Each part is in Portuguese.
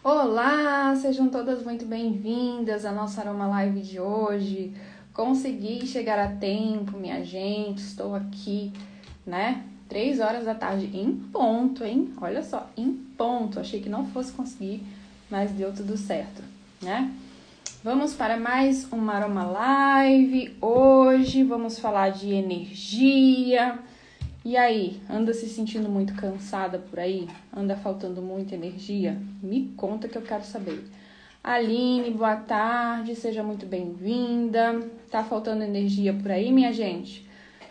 Olá, sejam todas muito bem-vindas à nossa Aroma Live de hoje. Consegui chegar a tempo, minha gente, estou aqui, 3 horas da tarde em ponto, hein? Olha só, em ponto. Achei que não fosse conseguir, mas deu tudo certo, né? Vamos para mais uma Aroma Live. Hoje vamos falar de energia. E aí, anda se sentindo muito cansada por aí? Anda faltando muita energia? Me conta que eu quero saber. Aline, boa tarde, seja muito bem-vinda. Tá faltando energia por aí, minha gente?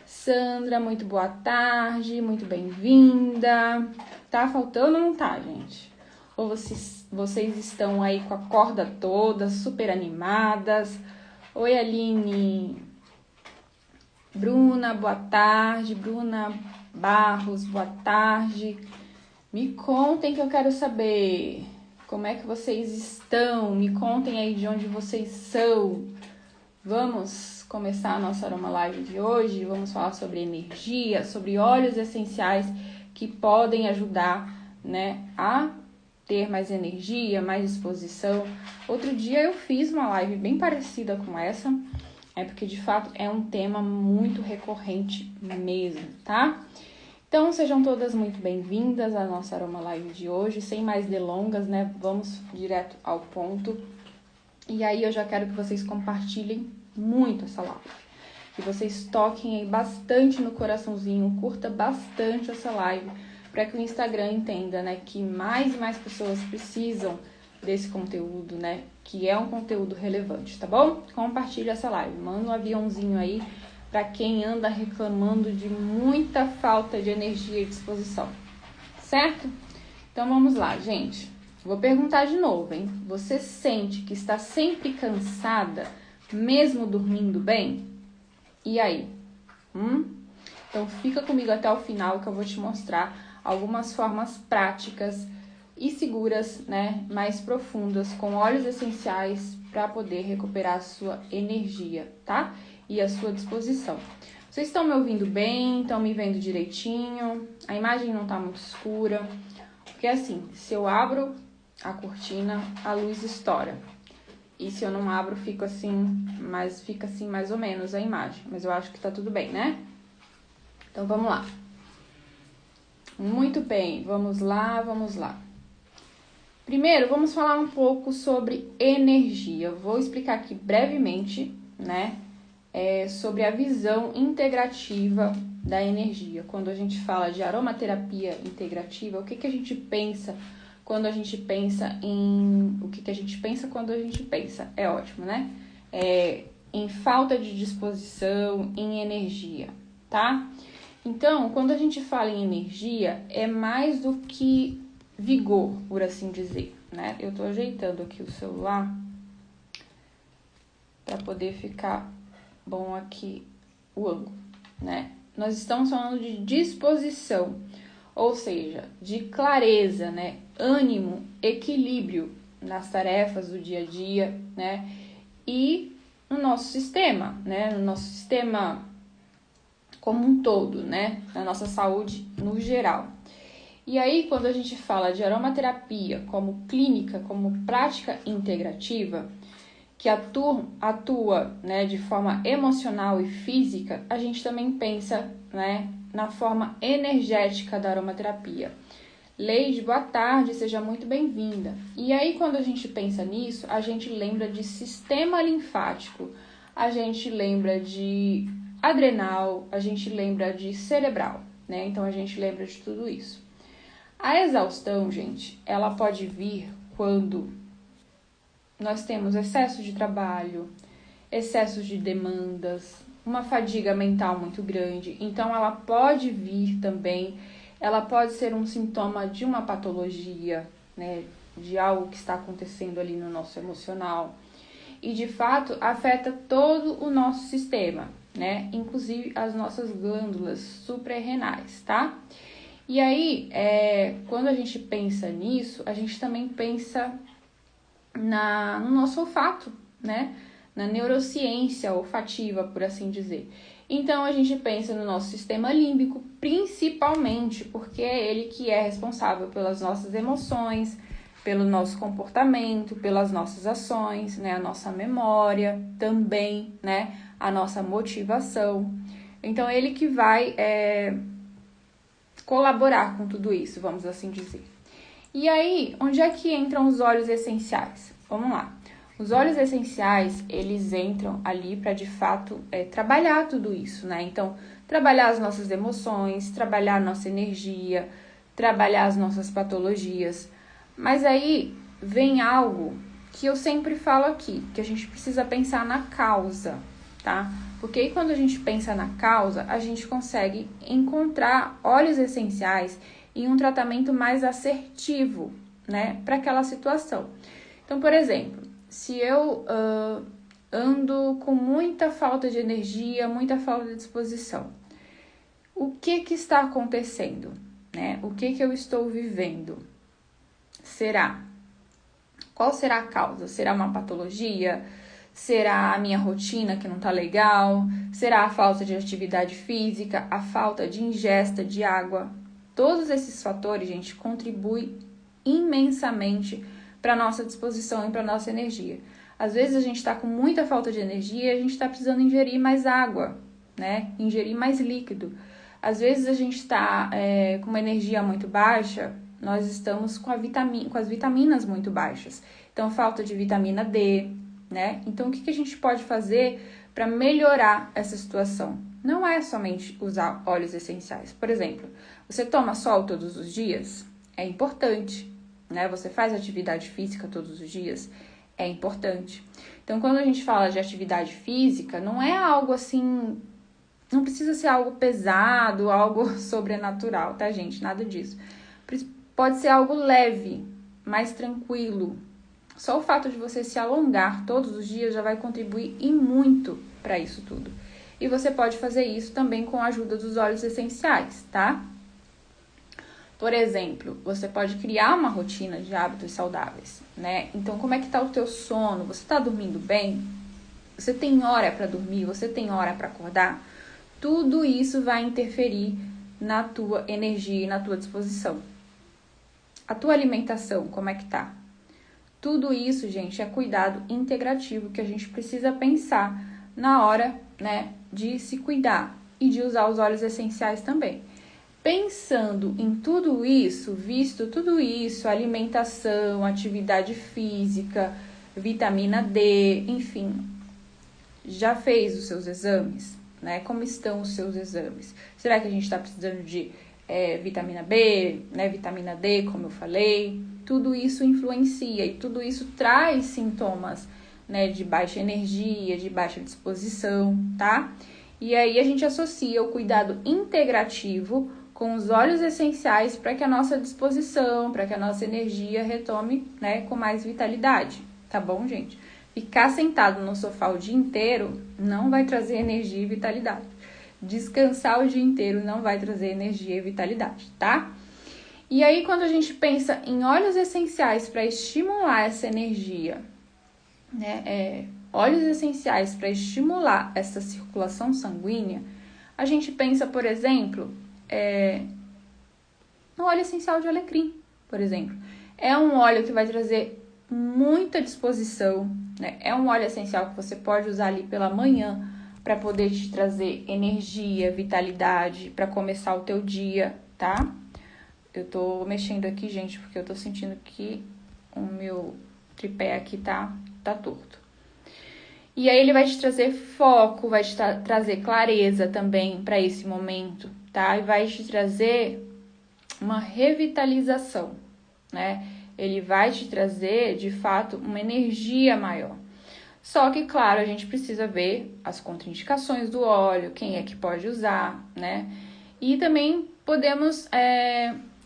Sandra, muito boa tarde, muito bem-vinda. Tá faltando ou não tá, gente? Ou vocês estão aí com a corda toda, super animadas? Oi, Aline. Bruna, boa tarde. Bruna Barros, boa tarde. Me contem que eu quero saber como é que vocês estão. Me contem aí de onde vocês são. Vamos começar a nossa Aroma Live de hoje. Vamos falar sobre energia, sobre óleos essenciais que podem ajudar, a ter mais energia, mais disposição. Outro dia eu fiz uma live bem parecida com essa. Porque de fato é um tema muito recorrente mesmo, tá? Então sejam todas muito bem-vindas à nossa Aroma Live de hoje. Sem mais delongas, Vamos direto ao ponto. E aí eu já quero que vocês compartilhem muito essa live. Que vocês toquem aí bastante no coraçãozinho, curta bastante essa live, para que o Instagram entenda, que mais e mais pessoas precisam desse conteúdo, que é um conteúdo relevante, tá bom? Compartilha essa live, manda um aviãozinho aí para quem anda reclamando de muita falta de energia e disposição, certo? Então vamos lá, gente. Vou perguntar de novo, hein? Você sente que está sempre cansada, mesmo dormindo bem? E aí? Então fica comigo até o final que eu vou te mostrar algumas formas práticas e seguras, mais profundas, com óleos essenciais para poder recuperar a sua energia, tá? E a sua disposição. Vocês estão me ouvindo bem? Estão me vendo direitinho? A imagem não tá muito escura? Porque assim, se eu abro a cortina, a luz estoura. E se eu não abro, fica assim mais ou menos a imagem. Mas eu acho que tá tudo bem, né? Então vamos lá. Muito bem, vamos lá. Primeiro, vamos falar um pouco sobre energia. Eu vou explicar aqui brevemente, sobre a visão integrativa da energia. Quando a gente fala de aromaterapia integrativa, o que a gente pensa quando a gente pensa em... O que a gente pensa quando a gente pensa? É ótimo, em falta de disposição, em energia, tá? Então, quando a gente fala em energia, é mais do que vigor, por assim dizer, Eu tô ajeitando aqui o celular para poder ficar bom aqui o ângulo, Nós estamos falando de disposição, ou seja, de clareza, ânimo, equilíbrio nas tarefas do dia a dia, E no nosso sistema, No nosso sistema como um todo, Na nossa saúde no geral. E aí, quando a gente fala de aromaterapia como clínica, como prática integrativa, que atua de forma emocional e física, a gente também pensa na forma energética da aromaterapia. Leide, boa tarde, seja muito bem-vinda. E aí, quando a gente pensa nisso, a gente lembra de sistema linfático, a gente lembra de adrenal, a gente lembra de cerebral, Então, a gente lembra de tudo isso. A exaustão, gente, ela pode vir quando nós temos excesso de trabalho, excesso de demandas, uma fadiga mental muito grande. Então, ela pode vir também, ela pode ser um sintoma de uma patologia, de algo que está acontecendo ali no nosso emocional. E, de fato, afeta todo o nosso sistema, Inclusive as nossas glândulas suprarrenais, tá? E aí, quando a gente pensa nisso, a gente também pensa no nosso olfato, Na neurociência olfativa, por assim dizer. Então, a gente pensa no nosso sistema límbico, principalmente porque é ele que é responsável pelas nossas emoções, pelo nosso comportamento, pelas nossas ações, né? A nossa memória também, né? A nossa motivação. Então, ele que vai colaborar com tudo isso, vamos assim dizer. E aí, onde é que entram os óleos essenciais? Vamos lá. Os óleos essenciais, eles entram ali para, de fato, trabalhar tudo isso, né? Então, trabalhar as nossas emoções, trabalhar a nossa energia, trabalhar as nossas patologias. Mas aí vem algo que eu sempre falo aqui, que a gente precisa pensar na causa, tá? Porque aí quando a gente pensa na causa, a gente consegue encontrar óleos essenciais em um tratamento mais assertivo, né, para aquela situação. Então, por exemplo, se eu ando com muita falta de energia, muita falta de disposição, o que está acontecendo, né? O que eu estou vivendo? Qual será a causa? Será uma patologia? Será a minha rotina que não tá legal? Será a falta de atividade física? A falta de ingesta de água? Todos esses fatores, gente, contribuem imensamente para nossa disposição e para nossa energia. Às vezes a gente está com muita falta de energia e a gente está precisando ingerir mais água, né? Ingerir mais líquido. Às vezes a gente está com uma energia muito baixa, nós estamos com as vitaminas muito baixas. Então, falta de vitamina D, né? Então, o que a gente pode fazer para melhorar essa situação? Não é somente usar óleos essenciais. Por exemplo, você toma sol todos os dias? É importante, né? Você faz atividade física todos os dias? É importante. Então, quando a gente fala de atividade física, não é algo assim... Não precisa ser algo pesado, algo sobrenatural, tá, gente? Nada disso. Pode ser algo leve, mais tranquilo. Só o fato de você se alongar todos os dias já vai contribuir e muito para isso tudo. E você pode fazer isso também com a ajuda dos óleos essenciais, tá? Por exemplo, você pode criar uma rotina de hábitos saudáveis, né? Então, como é que tá o teu sono? Você tá dormindo bem? Você tem hora para dormir? Você tem hora para acordar? Tudo isso vai interferir na tua energia e na tua disposição. A tua alimentação, como é que tá? Tudo isso, gente, é cuidado integrativo que a gente precisa pensar na hora, né, de se cuidar e de usar os óleos essenciais também. Pensando em tudo isso, visto tudo isso, alimentação, atividade física, vitamina D, enfim, já fez os seus exames, né? Como estão os seus exames? Será que a gente está precisando de vitamina B, né? Vitamina D, como eu falei? Tudo isso influencia e tudo isso traz sintomas, né, de baixa energia, de baixa disposição, tá? E aí a gente associa o cuidado integrativo com os óleos essenciais para que a nossa disposição, para que a nossa energia retome, né, com mais vitalidade, tá bom, gente? Ficar sentado no sofá o dia inteiro não vai trazer energia e vitalidade. Descansar o dia inteiro não vai trazer energia e vitalidade, tá? E aí, quando a gente pensa em óleos essenciais para estimular essa energia, né, óleos essenciais para estimular essa circulação sanguínea, a gente pensa, por exemplo, no óleo essencial de alecrim, por exemplo. É um óleo que vai trazer muita disposição, né? É um óleo essencial que você pode usar ali pela manhã para poder te trazer energia, vitalidade, para começar o teu dia, tá? Eu tô mexendo aqui, gente, porque eu tô sentindo que o meu tripé aqui tá torto. E aí ele vai te trazer foco, vai te trazer clareza também para esse momento, tá? E vai te trazer uma revitalização, né? Ele vai te trazer, de fato, uma energia maior. Só que, claro, a gente precisa ver as contraindicações do óleo, quem é que pode usar, né? E também podemos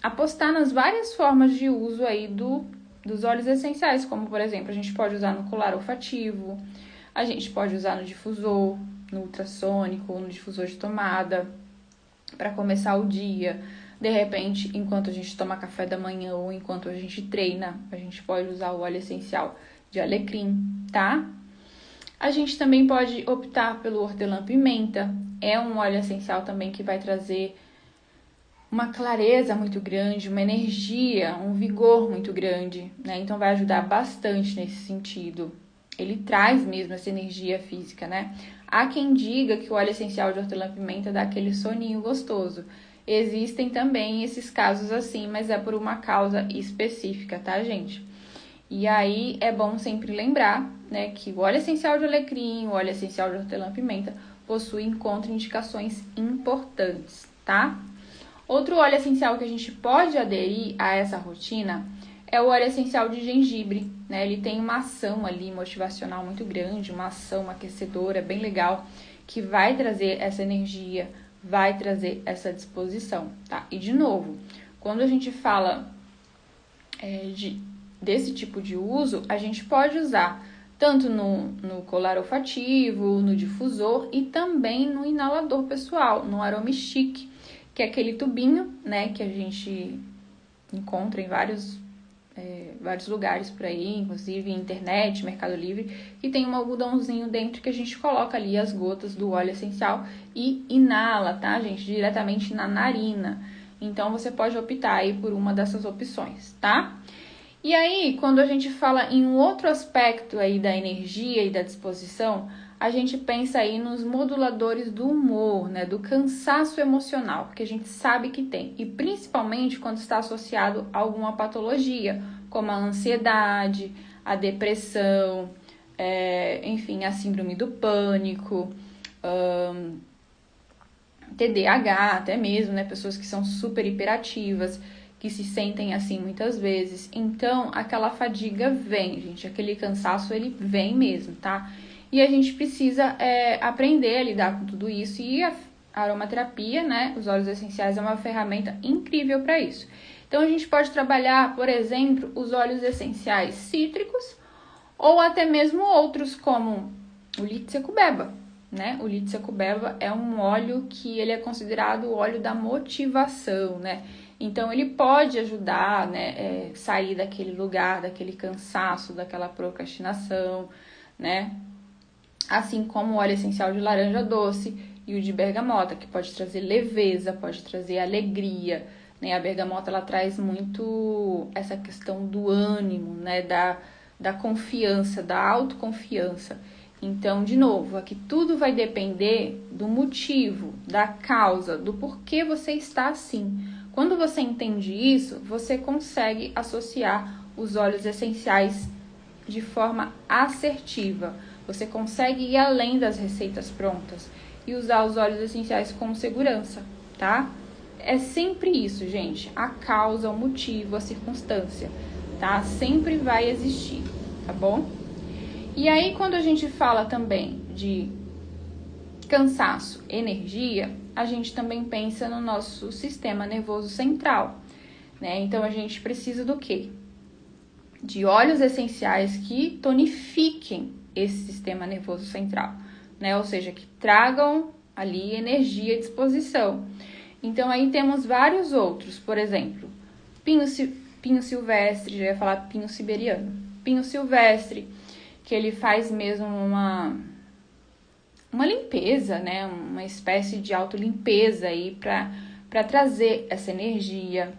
apostar nas várias formas de uso aí dos óleos essenciais, como, por exemplo, a gente pode usar no colar olfativo, a gente pode usar no difusor, no ultrassônico, ou no difusor de tomada, para começar o dia. De repente, enquanto a gente toma café da manhã ou enquanto a gente treina, a gente pode usar o óleo essencial de alecrim, tá? A gente também pode optar pelo hortelã-pimenta. É um óleo essencial também que vai trazer uma clareza muito grande, uma energia, um vigor muito grande, né? Então vai ajudar bastante nesse sentido. Ele traz mesmo essa energia física, né? Há quem diga que o óleo essencial de hortelã-pimenta dá aquele soninho gostoso. Existem também esses casos assim, mas é por uma causa específica, tá, gente? E aí é bom sempre lembrar, né, que o óleo essencial de alecrim, o óleo essencial de hortelã-pimenta possuem contraindicações importantes, tá? Outro óleo essencial que a gente pode aderir a essa rotina é o óleo essencial de gengibre, né? Ele tem uma ação ali motivacional muito grande, uma ação aquecedora bem legal, que vai trazer essa energia, vai trazer essa disposição, tá? E de novo, quando a gente fala desse tipo de uso, a gente pode usar tanto no colar olfativo, no difusor e também no inalador pessoal, no Aromichic, que é aquele tubinho, né, que a gente encontra em vários lugares por aí, inclusive internet, Mercado Livre, que tem um algodãozinho dentro que a gente coloca ali as gotas do óleo essencial e inala, tá, gente? Diretamente na narina. Então, você pode optar aí por uma dessas opções, tá? E aí, quando a gente fala em um outro aspecto aí da energia e da disposição, a gente pensa aí nos moduladores do humor, né, do cansaço emocional, que a gente sabe que tem, e principalmente quando está associado a alguma patologia, como a ansiedade, a depressão, enfim, a síndrome do pânico, TDAH até mesmo, né, pessoas que são super hiperativas, que se sentem assim muitas vezes. Então, aquela fadiga vem, gente, aquele cansaço, ele vem mesmo, tá? E a gente precisa aprender a lidar com tudo isso. E a aromaterapia, né, os óleos essenciais é uma ferramenta incrível para isso. Então, a gente pode trabalhar, por exemplo, os óleos essenciais cítricos ou até mesmo outros, como o Litsecubeba, né? O Litsecubeba é um óleo que ele é considerado o óleo da motivação, né? Então, ele pode ajudar, né, sair daquele lugar, daquele cansaço, daquela procrastinação, né? Assim como o óleo essencial de laranja doce e o de bergamota, que pode trazer leveza, pode trazer alegria, né? A bergamota, ela traz muito essa questão do ânimo, né? Da confiança, da autoconfiança. Então, de novo, aqui tudo vai depender do motivo, da causa, do porquê você está assim. Quando você entende isso, você consegue associar os óleos essenciais de forma assertiva. Você consegue ir além das receitas prontas e usar os óleos essenciais com segurança, tá? É sempre isso, gente. A causa, o motivo, a circunstância, tá? Sempre vai existir, tá bom? E aí, quando a gente fala também de cansaço, energia, a gente também pensa no nosso sistema nervoso central, né? Então, a gente precisa do quê? De óleos essenciais que tonifiquem esse sistema nervoso central, né? Ou seja, que tragam ali energia e disposição. Então, aí temos vários outros, por exemplo, pinho silvestre, já ia falar pinho siberiano. Pinho silvestre, que ele faz mesmo uma limpeza, né? Uma espécie de autolimpeza aí para trazer essa energia.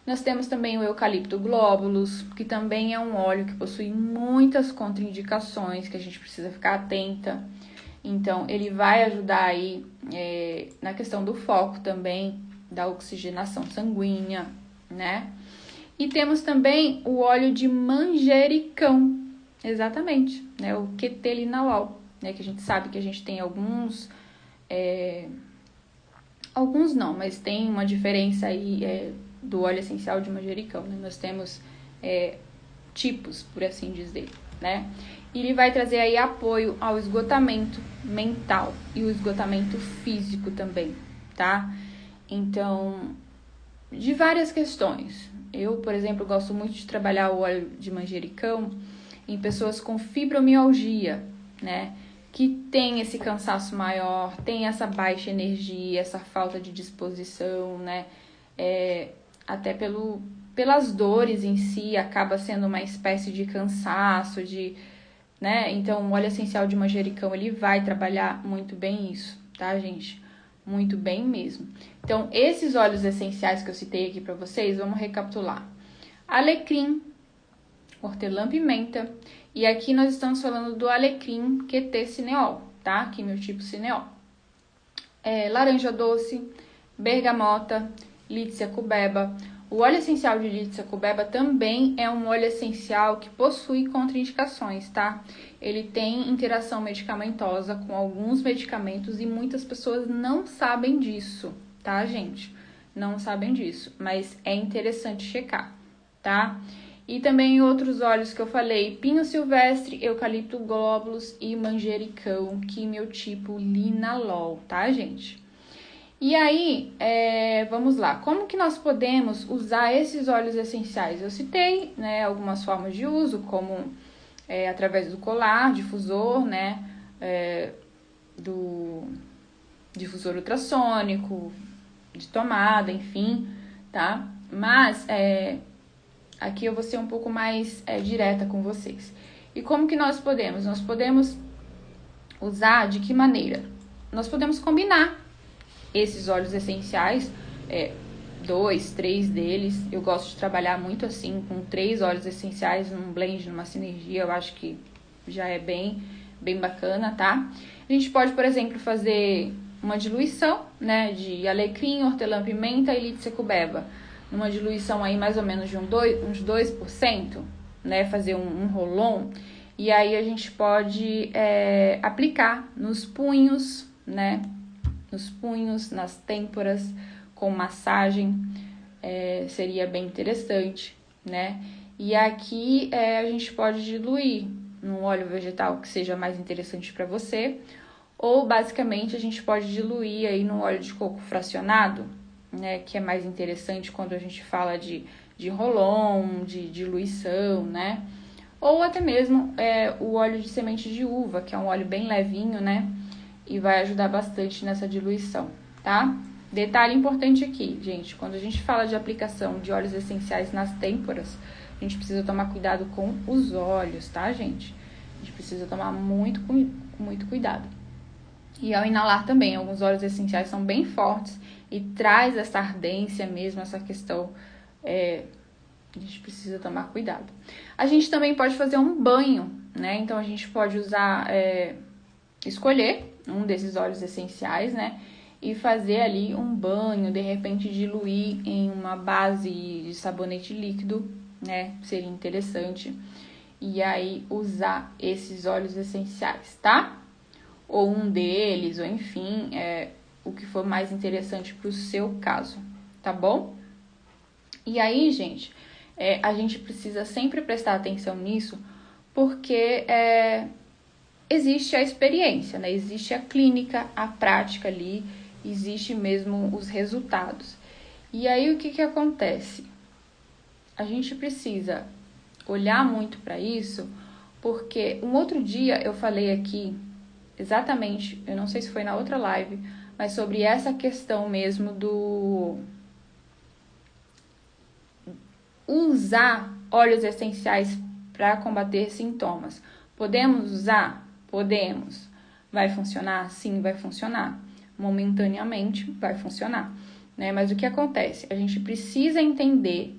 Nós temos também o eucalipto globulus, que também é um óleo que possui muitas contraindicações que a gente precisa ficar atenta. Então, ele vai ajudar aí na questão do foco também, da oxigenação sanguínea, né? E temos também o óleo de manjericão, exatamente, né? O quetelinalol, né? Que a gente sabe que a gente tem alguns não, mas tem uma diferença aí do óleo essencial de manjericão, né? Nós temos tipos, por assim dizer, né? E ele vai trazer aí apoio ao esgotamento mental e o esgotamento físico também, tá? Então, de várias questões. Eu, por exemplo, gosto muito de trabalhar o óleo de manjericão em pessoas com fibromialgia, né? Que tem esse cansaço maior, tem essa baixa energia, essa falta de disposição, né? Até pelas dores em si, acaba sendo uma espécie de cansaço, né? Então, o óleo essencial de manjericão, ele vai trabalhar muito bem isso, tá, gente? muito bem mesmo. Então, esses óleos essenciais que eu citei aqui para vocês, vamos recapitular. Alecrim, hortelã-pimenta, e aqui nós estamos falando do alecrim QT cineol, tá? Quimiotipo cineol. Laranja doce, bergamota, Lítsia cubeba. O óleo essencial de Lítsia cubeba também é um óleo essencial que possui contraindicações, tá? Ele tem interação medicamentosa com alguns medicamentos e muitas pessoas não sabem disso, tá, gente? Não sabem disso, mas é interessante checar, tá? E também outros óleos que eu falei, pinho silvestre, eucalipto glóbulos e manjericão, quimiotipo linalol, tá, gente? E aí, vamos lá, como que nós podemos usar esses óleos essenciais? Eu citei, né, algumas formas de uso, como através do colar, difusor, né, do difusor ultrassônico, de tomada, enfim, tá? Mas, aqui eu vou ser um pouco mais direta com vocês. E como que nós podemos? Nós podemos usar de que maneira? Nós podemos combinar esses óleos essenciais, 2, 3 deles. Eu gosto de trabalhar muito assim, com 3 óleos essenciais num blend, numa sinergia. Eu acho que já é bem bacana, tá? A gente pode, por exemplo, fazer uma diluição, né, de alecrim, hortelã-pimenta e Lítsia cubeba. Numa diluição aí mais ou menos de uns 2%, né, fazer um rolon. E aí a gente pode aplicar nos punhos, né, nos punhos, nas têmporas, com massagem, seria bem interessante, né? E aqui a gente pode diluir num óleo vegetal que seja mais interessante para você, ou basicamente a gente pode diluir aí no óleo de coco fracionado, né? Que é mais interessante quando a gente fala de rolon, de diluição, né? Ou até mesmo o óleo de semente de uva, que é um óleo bem levinho, né? E vai ajudar bastante nessa diluição, tá? Detalhe importante aqui, gente, quando a gente fala de aplicação de óleos essenciais nas têmporas, a gente precisa tomar cuidado com os olhos, tá, gente? A gente precisa tomar muito cuidado. E ao inalar também, alguns óleos essenciais são bem fortes e traz essa ardência mesmo, essa questão, a gente precisa tomar cuidado. A gente também pode fazer um banho, né? Então, a gente pode usar, escolher um desses óleos essenciais, né? E fazer ali um banho, de repente diluir em uma base de sabonete líquido, né? Seria interessante. E aí usar esses óleos essenciais, tá? Ou um deles, ou enfim, o que for mais interessante para o seu caso, tá bom? E aí, gente, a gente precisa sempre prestar atenção nisso, porque existe a experiência, né? Existe a clínica, a prática ali, existe mesmo os resultados. E aí, o que acontece? A gente precisa olhar muito para isso, porque um outro dia eu falei aqui, exatamente, eu não sei se foi na outra live, mas sobre essa questão mesmo do usar óleos essenciais para combater sintomas. Podemos usar? Podemos. Vai funcionar? Sim, vai funcionar. Momentaneamente vai funcionar, né? Mas o que acontece? A gente precisa entender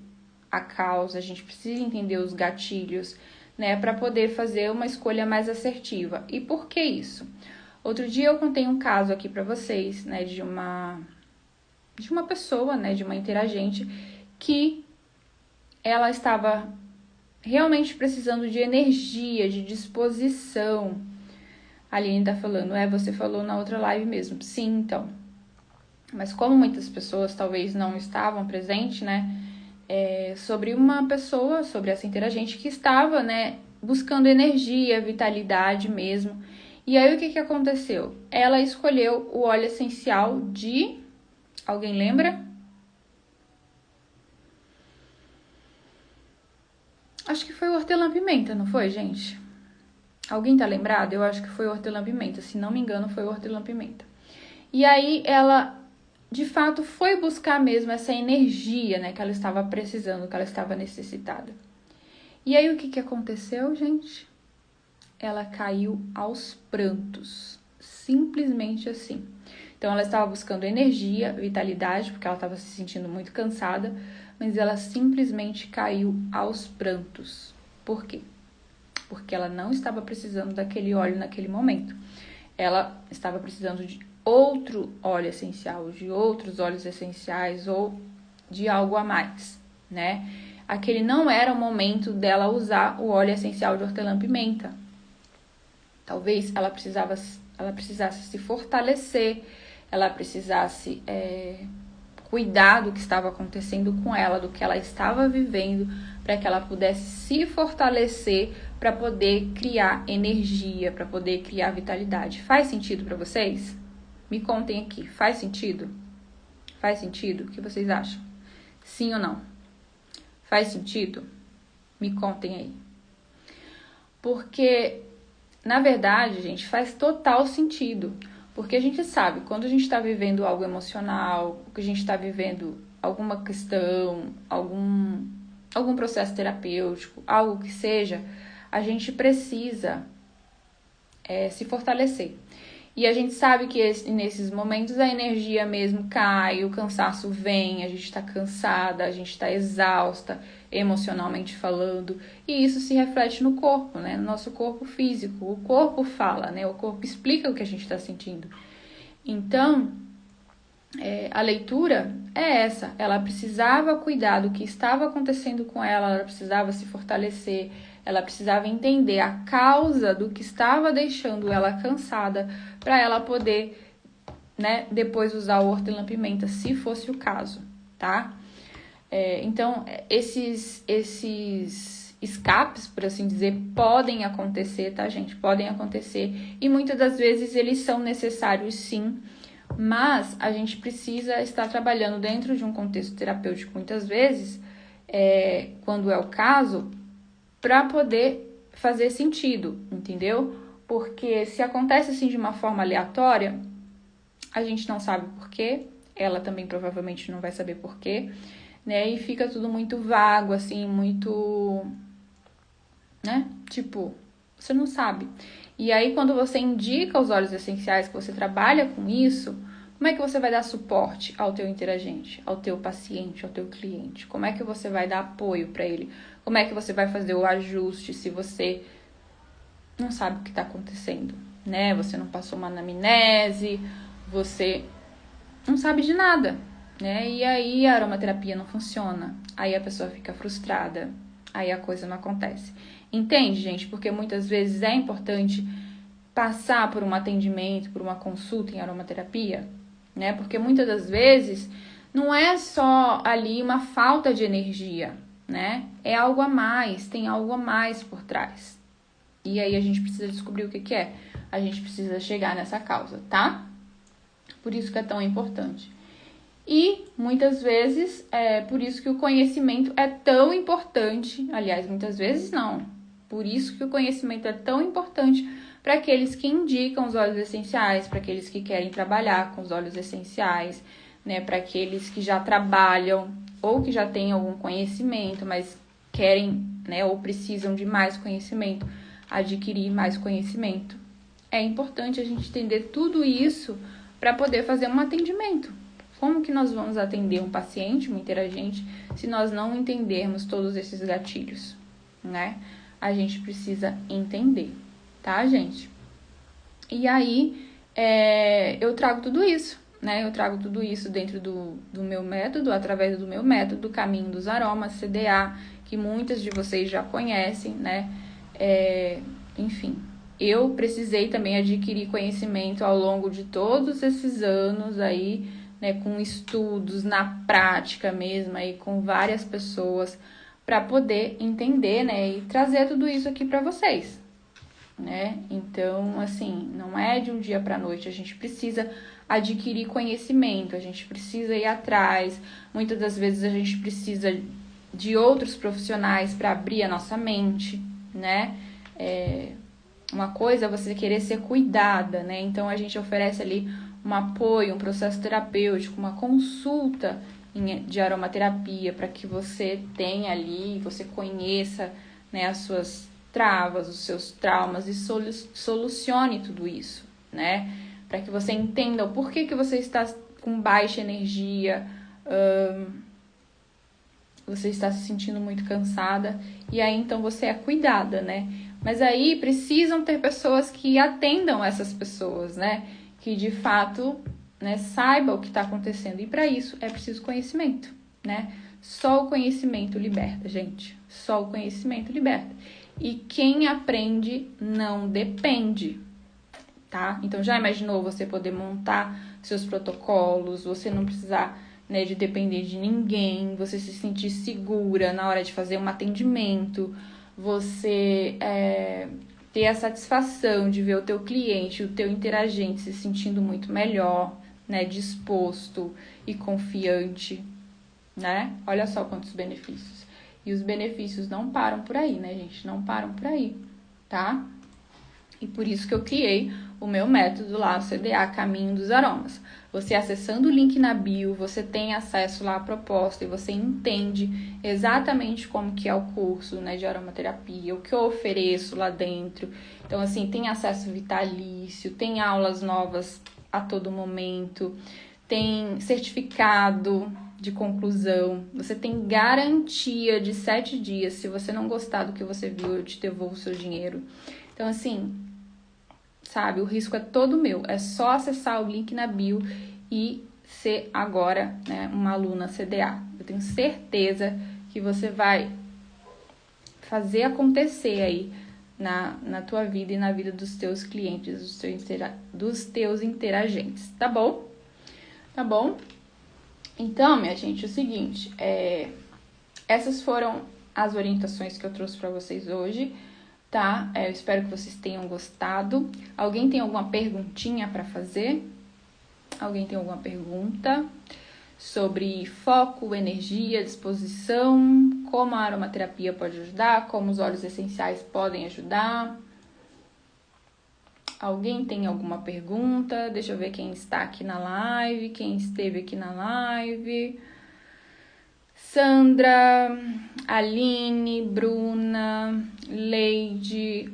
a causa, a gente precisa entender os gatilhos, né, para poder fazer uma escolha mais assertiva. E por que isso? Outro dia eu contei um caso aqui para vocês, né, de uma pessoa, né, de uma interagente que ela estava realmente precisando de energia, de disposição. A Aline tá falando, você falou na outra live mesmo. Sim, então. Mas como muitas pessoas talvez não estavam presentes, né, sobre uma pessoa, sobre essa interagente que estava, né, buscando energia, vitalidade mesmo. E aí o que aconteceu? Ela escolheu o óleo essencial de... Alguém lembra? Acho que foi o hortelã-pimenta, não foi, gente? Alguém tá lembrado? Eu acho que foi o hortelã-pimenta. Se não me engano, foi o hortelã-pimenta. E aí ela, de fato, foi buscar mesmo essa energia, né, que ela estava precisando, que ela estava necessitada. E aí o que aconteceu, gente? Ela caiu aos prantos. Simplesmente assim. Então, ela estava buscando energia, vitalidade, porque ela estava se sentindo muito cansada, mas ela simplesmente caiu aos prantos. Por quê? Porque ela não estava precisando daquele óleo naquele momento. Ela estava precisando de outro óleo essencial, de outros óleos essenciais ou de algo a mais, né? Aquele não era o momento dela usar o óleo essencial de hortelã-pimenta. Talvez ela precisasse se fortalecer, ela precisasse cuidar do que estava acontecendo com ela, do que ela estava vivendo, para que ela pudesse se fortalecer para poder criar energia, para poder criar vitalidade. Faz sentido para vocês? Me contem aqui, faz sentido? Faz sentido? O que vocês acham? Sim ou não? Faz sentido? Me contem aí. Porque, na verdade, gente, faz total sentido. Porque a gente sabe, quando a gente está vivendo algo emocional, que a gente está vivendo alguma questão, algum processo terapêutico, algo que seja, a gente precisa se fortalecer. E a gente sabe que nesses momentos a energia mesmo cai, o cansaço vem, a gente está cansada, a gente está exausta, emocionalmente falando. E isso se reflete no corpo, né? No nosso corpo físico. O corpo fala, né? O corpo explica o que a gente está sentindo. Então, a leitura é essa. Ela precisava cuidar do que estava acontecendo com ela precisava se fortalecer, ela precisava entender a causa do que estava deixando ela cansada para ela poder, né, depois usar o hortelã-pimenta, se fosse o caso, tá? Então, esses escapes, por assim dizer, podem acontecer, tá, gente? Podem acontecer e muitas das vezes eles são necessários, sim, mas a gente precisa estar trabalhando dentro de um contexto terapêutico, muitas vezes, quando é o caso, para poder fazer sentido, entendeu? Porque se acontece assim de uma forma aleatória, a gente não sabe por quê, ela também provavelmente não vai saber por quê, né? E fica tudo muito vago, assim, muito, né? Tipo, você não sabe. E aí, quando você indica os óleos essenciais, que você trabalha com isso, como é que você vai dar suporte ao teu interagente, ao teu paciente, ao teu cliente? Como é que você vai dar apoio para ele? Como é que você vai fazer o ajuste se você não sabe o que está acontecendo, né? Você não passou uma anamnese, você não sabe de nada, né? E aí a aromaterapia não funciona, aí a pessoa fica frustrada, aí a coisa não acontece. Entende, gente? Porque muitas vezes é importante passar por um atendimento, por uma consulta em aromaterapia, né? Porque muitas das vezes não é só ali uma falta de energia, né? É algo a mais, tem algo a mais por trás. E aí a gente precisa descobrir o que é. A gente precisa chegar nessa causa, tá? Por isso que é tão importante. E muitas vezes é por isso que o conhecimento é tão importante. Aliás, muitas vezes não. Por isso que o conhecimento é tão importante para aqueles que indicam os óleos essenciais, para aqueles que querem trabalhar com os óleos essenciais, né? Para aqueles que já trabalham ou que já têm algum conhecimento, mas querem, né, ou precisam de mais conhecimento, adquirir mais conhecimento. É importante a gente entender tudo isso para poder fazer um atendimento. Como que nós vamos atender um paciente, um interagente, se nós não entendermos todos esses gatilhos, né? A gente precisa entender, tá, gente? E aí, eu trago tudo isso, né? Eu trago tudo isso dentro do meu método, através do meu método, Caminho dos Aromas, CDA, que muitas de vocês já conhecem, né? Enfim, eu precisei também adquirir conhecimento ao longo de todos esses anos aí, né, com estudos na prática mesmo, aí com várias pessoas, para poder entender, né, e trazer tudo isso aqui para vocês, né? Então, assim, não é de um dia para noite, a gente precisa adquirir conhecimento, a gente precisa ir atrás, muitas das vezes a gente precisa de outros profissionais para abrir a nossa mente, né? Uma coisa é você querer ser cuidada, né? Então, a gente oferece ali um apoio, um processo terapêutico, uma consulta de aromaterapia para que você tenha ali, você conheça, né, as suas travas, os seus traumas e solucione tudo isso, né? para que você entenda o porquê que você está com baixa energia, você está se sentindo muito cansada, e aí então você é cuidada, né? Mas aí precisam ter pessoas que atendam essas pessoas, né? Que de fato, né, saiba o que está acontecendo. E para isso é preciso conhecimento, né? Só o conhecimento liberta, gente. Só o conhecimento liberta. E quem aprende não depende, tá? Então já imaginou você poder montar seus protocolos, você não precisar, né, de depender de ninguém, você se sentir segura na hora de fazer um atendimento, você ter a satisfação de ver o teu cliente, o teu interagente se sentindo muito melhor, né, disposto e confiante, né? Olha só quantos benefícios. E os benefícios não param por aí, né, gente? Não param por aí, tá? E por isso que eu criei o meu método lá, o CDA, Caminho dos Aromas. Você acessando o link na bio, você tem acesso lá à proposta e você entende exatamente como que é o curso, né, de aromaterapia, o que eu ofereço lá dentro. Então, assim, tem acesso vitalício, tem aulas novas a todo momento, tem certificado de conclusão, você tem garantia de 7 dias. Se você não gostar do que você viu, eu te devolvo o seu dinheiro. Então, assim, sabe, o risco é todo meu. É só acessar o link na bio e ser agora, né, uma aluna CDA. Eu tenho certeza que você vai fazer acontecer aí na tua vida e na vida dos teus clientes, dos teus interagentes, tá bom? Tá bom? Então, minha gente, é o seguinte, essas foram as orientações que eu trouxe para vocês hoje, tá? Eu espero que vocês tenham gostado. Alguém tem alguma perguntinha para fazer? Alguém tem alguma pergunta sobre foco, energia, disposição, como a aromaterapia pode ajudar, como os óleos essenciais podem ajudar? Alguém tem alguma pergunta? Deixa eu ver quem está aqui na live, quem esteve aqui na live. Sandra, Aline, Bruna, Leide,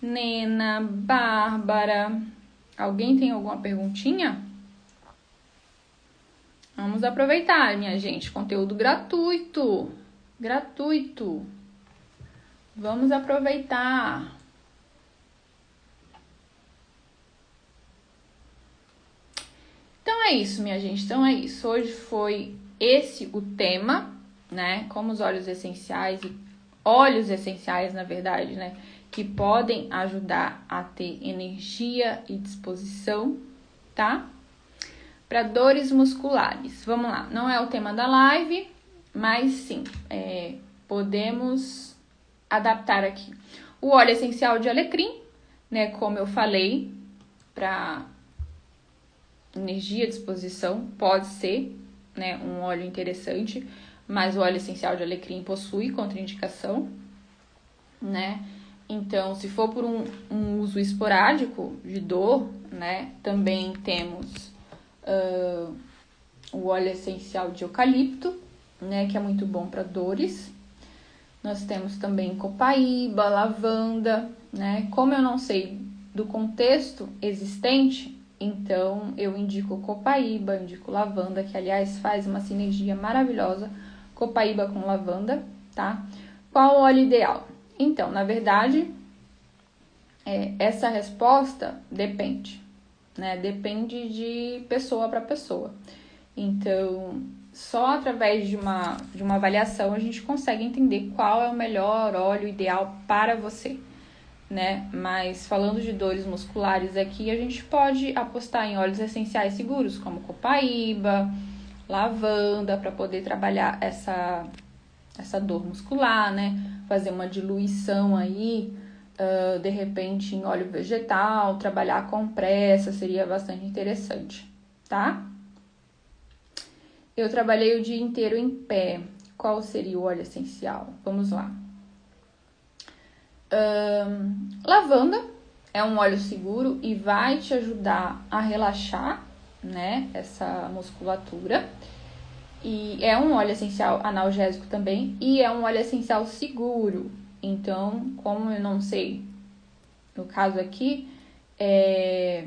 Nena, Bárbara. Alguém tem alguma perguntinha? Vamos aproveitar, minha gente. Conteúdo gratuito. Gratuito. Vamos aproveitar. Então é isso, minha gente. Então é isso. Hoje foi esse o tema, né? Como os óleos essenciais, na verdade, né? Que podem ajudar a ter energia e disposição, tá? Para dores musculares. Vamos lá. Não é o tema da live, mas sim, podemos adaptar aqui. O óleo essencial de alecrim, né? Como eu falei, para energia e disposição, pode ser, né, um óleo interessante, mas o óleo essencial de alecrim possui contraindicação, né? Então, se for por um uso esporádico de dor, né, também temos o óleo essencial de eucalipto, né, que é muito bom para dores. Nós temos também copaíba, lavanda, né? Como eu não sei do contexto existente, então eu indico copaíba, indico lavanda, que aliás faz uma sinergia maravilhosa, copaíba com lavanda, tá? Qual o óleo ideal? Então, na verdade, essa resposta depende, né? Depende de pessoa para pessoa. Então, só através de uma avaliação a gente consegue entender qual é o melhor óleo ideal para você, né? Mas falando de dores musculares aqui, a gente pode apostar em óleos essenciais seguros, como copaíba, lavanda, para poder trabalhar essa dor muscular, né? Fazer uma diluição aí, de repente em óleo vegetal, trabalhar a compressa, seria bastante interessante, tá? Eu trabalhei o dia inteiro em pé. Qual seria o óleo essencial? Vamos lá. Lavanda é um óleo seguro e vai te ajudar a relaxar, né, essa musculatura. E é um óleo essencial analgésico também e é um óleo essencial seguro. Então, como eu não sei No caso aqui, é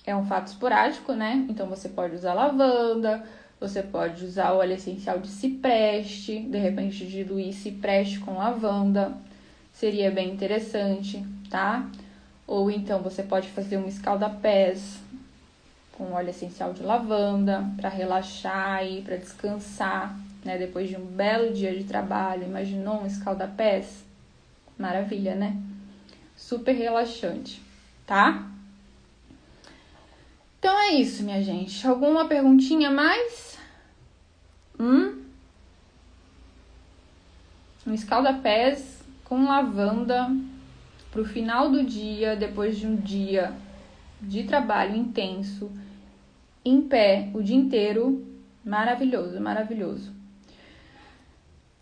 um fato esporádico, né? Então, você pode usar lavanda, você pode usar o óleo essencial de cipreste, de repente diluir cipreste com lavanda, seria bem interessante, tá? Ou então, você pode fazer um escalda-pés com óleo essencial de lavanda, para relaxar e para descansar, né? Depois de um belo dia de trabalho, imaginou um escalda-pés? Maravilha, né? Super relaxante, tá? Então é isso, minha gente. Alguma perguntinha mais? Um escalda-pés com lavanda pro final do dia, depois de um dia de trabalho intenso, em pé, o dia inteiro. Maravilhoso, maravilhoso.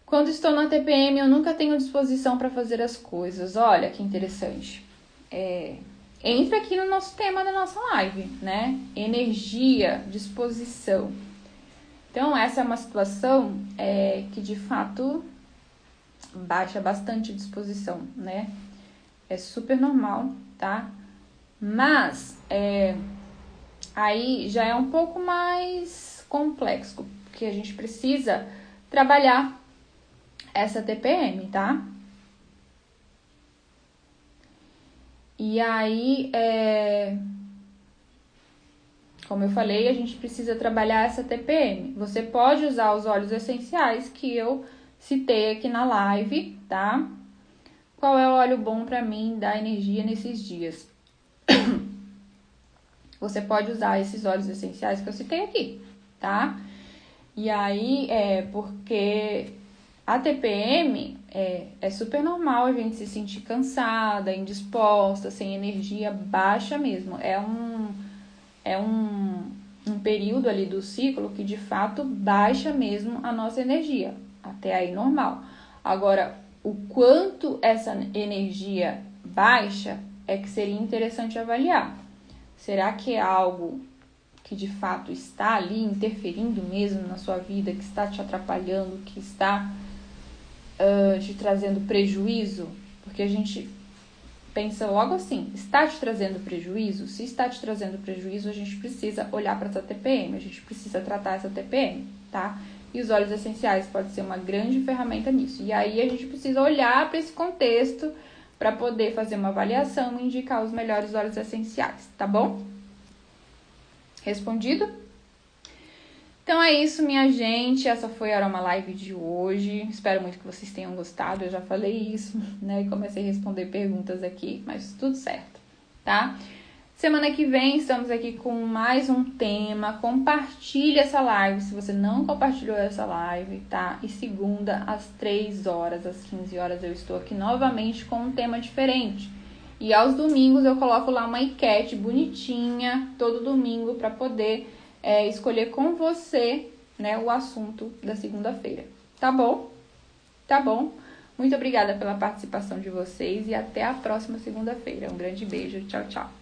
Quando estou na TPM, eu nunca tenho disposição para fazer as coisas. Olha que interessante. Entra aqui no nosso tema da nossa live, né? Energia, disposição. Então, essa é uma situação que, de fato, baixa bastante a disposição, né? É super normal, tá? Mas, aí já é um pouco mais complexo, porque a gente precisa trabalhar essa TPM, tá? E aí, como eu falei, a gente precisa trabalhar essa TPM. Você pode usar os óleos essenciais que eu citei aqui na live, tá? Qual é o óleo bom pra mim dar energia nesses dias? Você pode usar esses óleos essenciais que eu citei aqui, tá? E aí, porque a TPM é super normal a gente se sentir cansada, indisposta, sem energia, baixa mesmo. É um período ali do ciclo que de fato baixa mesmo a nossa energia. Até aí normal. Agora, o quanto essa energia baixa é que seria interessante avaliar. Será que é algo que de fato está ali interferindo mesmo na sua vida, que está te atrapalhando, que está te trazendo prejuízo? Porque a gente pensa logo assim, está te trazendo prejuízo? Se está te trazendo prejuízo, a gente precisa olhar para essa TPM, a gente precisa tratar essa TPM, tá? E os óleos essenciais pode ser uma grande ferramenta nisso. E aí a gente precisa olhar para esse contexto para poder fazer uma avaliação e indicar os melhores óleos essenciais, tá bom? Respondido? Então é isso, minha gente. Essa foi a Aroma Live de hoje. Espero muito que vocês tenham gostado. Eu já falei isso, né? E comecei a responder perguntas aqui, mas tudo certo, tá? Semana que vem estamos aqui com mais um tema. Compartilhe essa live se você não compartilhou essa live, tá? E segunda, às 3 horas, às 15 horas, eu estou aqui novamente com um tema diferente. E aos domingos eu coloco lá uma enquete bonitinha, todo domingo, para poder escolher com você, né, o assunto da segunda-feira. Tá bom? Tá bom. Muito obrigada pela participação de vocês e até a próxima segunda-feira. Um grande beijo. Tchau, tchau.